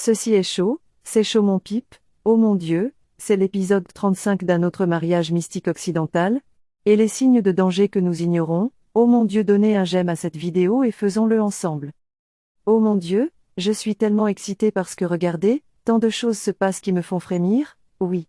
Ceci est chaud, c'est chaud mon pipe, oh mon Dieu, c'est l'épisode 35 d'un autre mariage mystique occidental, et les signes de danger que nous ignorons, oh mon Dieu donnez un j'aime à cette vidéo et faisons-le ensemble. Oh mon Dieu, je suis tellement excitée parce que regardez, tant de choses se passent qui me font frémir, oui.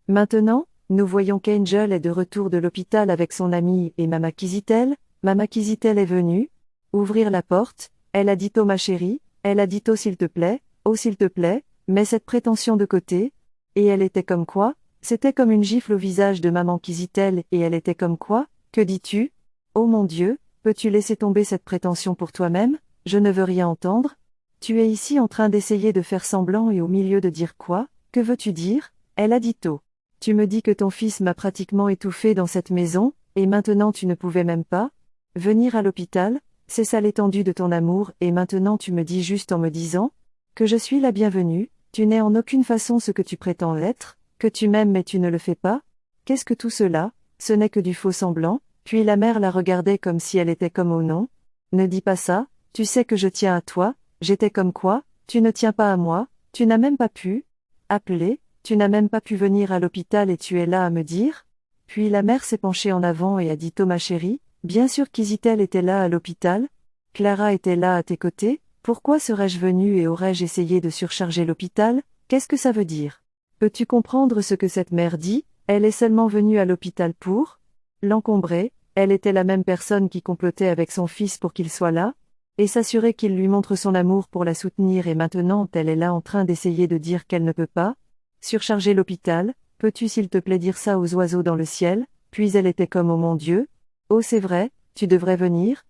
Maintenant, nous voyons qu'Angel est de retour de l'hôpital avec son amie et Mama Kizitell est venue, ouvrir la porte, elle a dit « Oh ma chérie », elle a dit « Oh s'il te plaît, mets cette prétention de côté », et elle était comme quoi, c'était comme une gifle au visage de Maman Kizitell et elle était comme quoi, que dis-tu ? Oh mon Dieu, peux-tu laisser tomber cette prétention pour toi-même ? Je ne veux rien entendre. Tu es ici en train d'essayer de faire semblant et au milieu de dire quoi ? Que veux-tu dire ? Elle a dit tôt. Tu me dis que ton fils m'a pratiquement étouffé dans cette maison, et maintenant tu ne pouvais même pas venir à l'hôpital, c'est ça l'étendue de ton amour et maintenant tu me dis juste en me disant que je suis la bienvenue, tu n'es en aucune façon ce que tu prétends l'être, que tu m'aimes mais tu ne le fais pas ? Qu'est-ce que tout cela ? Ce n'est que du faux semblant, puis la mère la regardait comme si elle était comme oh non. Ne dis pas ça, tu sais que je tiens à toi, j'étais comme quoi, tu ne tiens pas à moi, tu n'as même pas pu appeler, tu n'as même pas pu venir à l'hôpital et tu es là à me dire ? Puis la mère s'est penchée en avant et a dit Thomas chérie, bien sûr qu'Isitell était là à l'hôpital, Clara était là à tes côtés, pourquoi serais-je venue et aurais-je essayé de surcharger l'hôpital ? Qu'est-ce que ça veut dire ? Peux-tu comprendre ce que cette mère dit ? Elle est seulement venue à l'hôpital pour l'encombrer, elle était la même personne qui complotait avec son fils pour qu'il soit là, et s'assurer qu'il lui montre son amour pour la soutenir et maintenant elle est là en train d'essayer de dire qu'elle ne peut pas surcharger l'hôpital, peux-tu s'il te plaît dire ça aux oiseaux dans le ciel ? Puis elle était comme oh mon Dieu, oh c'est vrai, tu devrais venir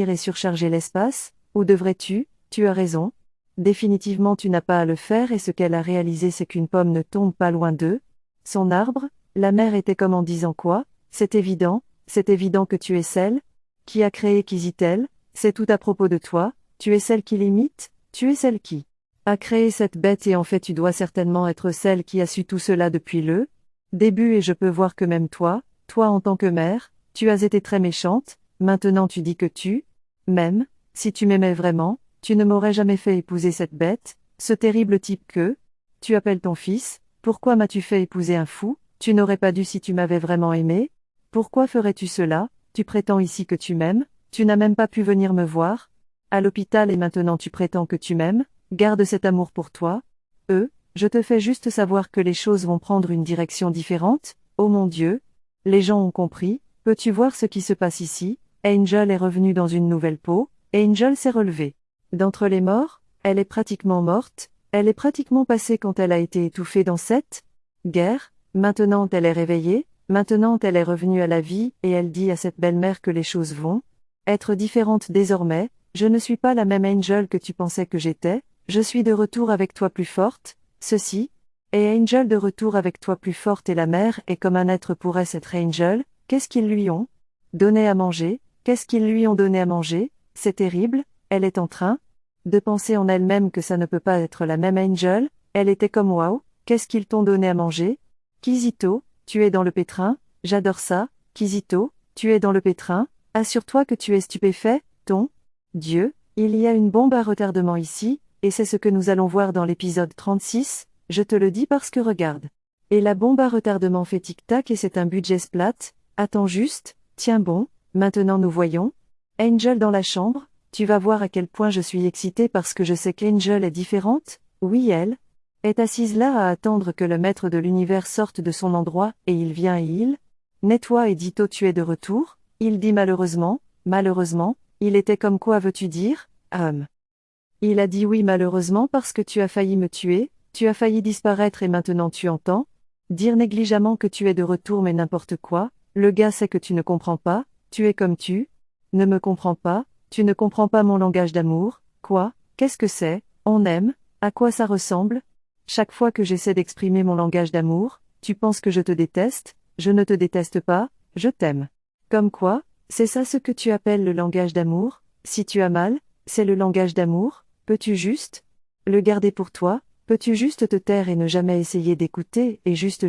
et surcharger l'espace, ou devrais-tu, tu as raison. Définitivement tu n'as pas à le faire et ce qu'elle a réalisé c'est qu'une pomme ne tombe pas loin d'eux. Son arbre, la mère était comme en disant quoi ? C'est évident que tu es celle qui a créé Kizitell, c'est tout à propos de toi, tu es celle qui l'imite, tu es celle qui a créé cette bête et en fait tu dois certainement être celle qui a su tout cela depuis le début et je peux voir que même toi en tant que mère, tu as été très méchante, maintenant tu dis que tu m'aimes, si tu m'aimais vraiment, tu ne m'aurais jamais fait épouser cette bête, ce terrible type que tu appelles ton fils, pourquoi m'as-tu fait épouser un fou, tu n'aurais pas dû si tu m'avais vraiment aimé, pourquoi ferais-tu cela, tu prétends ici que tu m'aimes, tu n'as même pas pu venir me voir à l'hôpital et maintenant tu prétends que tu m'aimes, garde cet amour pour toi, je te fais juste savoir que les choses vont prendre une direction différente, oh mon Dieu, les gens ont compris, peux-tu voir ce qui se passe ici, Angel est revenue dans une nouvelle peau, Angel s'est relevée d'entre les morts, elle est pratiquement morte, elle est pratiquement passée quand elle a été étouffée dans cette guerre, maintenant elle est réveillée, maintenant elle est revenue à la vie et elle dit à cette belle-mère que les choses vont être différentes désormais, je ne suis pas la même Angel que tu pensais que j'étais, je suis de retour avec toi plus forte, ceci est Angel de retour avec toi plus forte et la mère est comme un être pourrait être Angel, qu'est-ce qu'ils lui ont donné à manger, qu'est-ce qu'ils lui ont donné à manger, c'est terrible, elle est en train de penser en elle-même que ça ne peut pas être la même Angel, elle était comme waouh, qu'est-ce qu'ils t'ont donné à manger ? Kizito, tu es dans le pétrin, j'adore ça, Kizito, tu es dans le pétrin, assure-toi que tu es stupéfait, ton Dieu, il y a une bombe à retardement ici, et c'est ce que nous allons voir dans l'épisode 36, je te le dis parce que regarde. Et la bombe à retardement fait tic-tac et c'est un budget splat, attends juste, tiens bon, maintenant nous voyons. Angel dans la chambre, tu vas voir à quel point je suis excitée parce que je sais qu'Angel est différente, oui elle est assise là à attendre que le maître de l'univers sorte de son endroit et il vient et il nettoie et dit oh tu es de retour, il dit malheureusement, il était comme quoi veux-tu dire, Il a dit oui malheureusement parce que tu as failli me tuer, tu as failli disparaître et maintenant tu entends dire négligemment que tu es de retour mais n'importe quoi, le gars sait que tu ne comprends pas, tu es comme tu ne me comprends pas, tu ne comprends pas mon langage d'amour, quoi, qu'est-ce que c'est, on aime, à quoi ça ressemble ? Chaque fois que j'essaie d'exprimer mon langage d'amour, tu penses que je te déteste, je ne te déteste pas, je t'aime. Comme quoi, c'est ça ce que tu appelles le langage d'amour, si tu as mal, c'est le langage d'amour, peux-tu juste le garder pour toi, peux-tu juste te taire et ne jamais essayer d'écouter et juste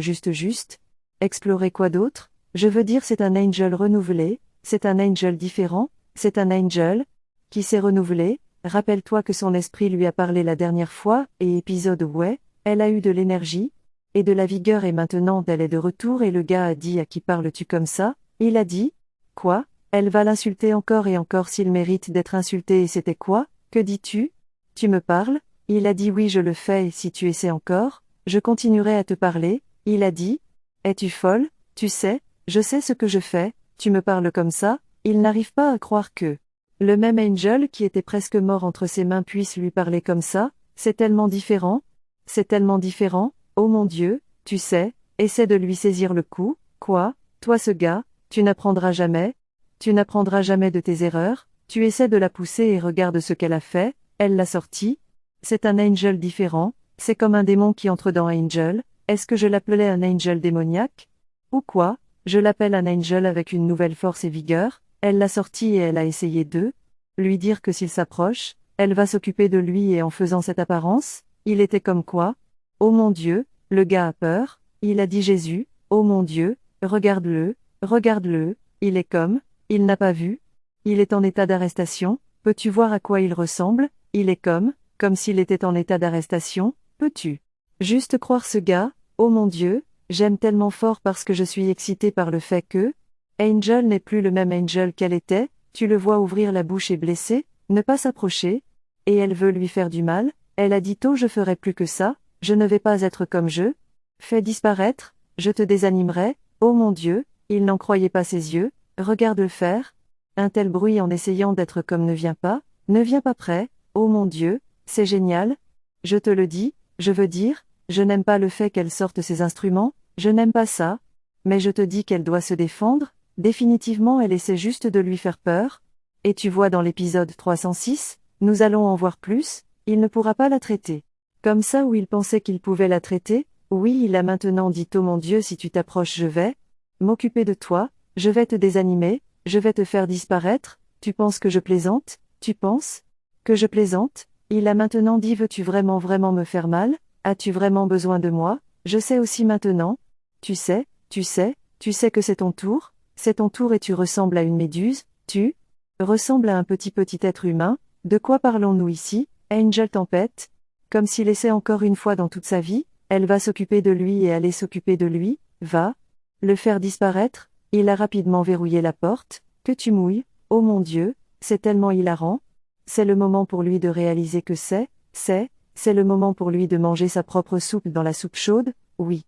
explorer quoi d'autre ? Je veux dire c'est un angel renouvelé, c'est un angel différent, c'est un angel qui s'est renouvelé, rappelle-toi que son esprit lui a parlé la dernière fois, et épisode ouais, elle a eu de l'énergie et de la vigueur et maintenant elle est de retour et le gars a dit à qui parles-tu comme ça? Il a dit, quoi? Elle va l'insulter encore et encore s'il mérite d'être insulté et c'était quoi? Que dis-tu? Tu me parles? Il a dit oui je le fais et si tu essaies encore, je continuerai à te parler, il a dit. Es-tu folle? Tu sais, je sais ce que je fais, tu me parles comme ça, il n'arrive pas à croire que le même Angel qui était presque mort entre ses mains puisse lui parler comme ça, c'est tellement différent. C'est tellement différent, oh mon Dieu, tu sais, essaie de lui saisir le cou, quoi, toi ce gars, tu n'apprendras jamais? Tu n'apprendras jamais de tes erreurs, tu essaies de la pousser et regarde ce qu'elle a fait, elle l'a sorti. C'est un Angel différent, c'est comme un démon qui entre dans Angel, est-ce que je l'appelais un Angel démoniaque? Ou quoi, je l'appelle un Angel avec une nouvelle force et vigueur, elle l'a sorti et elle a essayé de lui dire que s'il s'approche, elle va s'occuper de lui et en faisant cette apparence, il était comme quoi? Oh mon Dieu, le gars a peur, il a dit Jésus, oh mon Dieu, regarde-le, il est comme, il n'a pas vu? Il est en état d'arrestation, peux-tu voir à quoi il ressemble? Il est comme s'il était en état d'arrestation, peux-tu juste croire ce gars? Oh mon Dieu, j'aime tellement fort parce que je suis excitée par le fait que Angel n'est plus le même Angel qu'elle était, tu le vois ouvrir la bouche et blesser, ne pas s'approcher, et elle veut lui faire du mal, elle a dit tôt je ferai plus que ça, je ne vais pas être comme je fais disparaître, je te désanimerai, oh mon Dieu, il n'en croyait pas ses yeux, regarde le faire. Un tel bruit en essayant d'être comme ne vient pas près, oh mon Dieu, c'est génial. Je te le dis, je veux dire, je n'aime pas le fait qu'elle sorte ses instruments, je n'aime pas ça. Mais je te dis qu'elle doit se défendre, définitivement elle essaie juste de lui faire peur. Et tu vois dans l'épisode 306, nous allons en voir plus, il ne pourra pas la traiter. Comme ça où il pensait qu'il pouvait la traiter, oui il a maintenant dit oh mon Dieu si tu t'approches je vais m'occuper de toi, je vais te désanimer, je vais te faire disparaître, tu penses que je plaisante, tu penses que je plaisante? Il a maintenant dit veux-tu vraiment me faire mal, as-tu vraiment besoin de moi, je sais aussi maintenant, tu sais que c'est ton tour et tu ressembles à une méduse, tu ressembles à un petit être humain, de quoi parlons-nous ici, Angel Tempête? Comme s'il essaie encore une fois dans toute sa vie, elle va s'occuper de lui et aller s'occuper de lui, va le faire disparaître, il a rapidement verrouillé la porte, que tu mouilles, oh mon Dieu, c'est tellement hilarant. C'est le moment pour lui de réaliser que c'est le moment pour lui de manger sa propre soupe dans la soupe chaude, oui.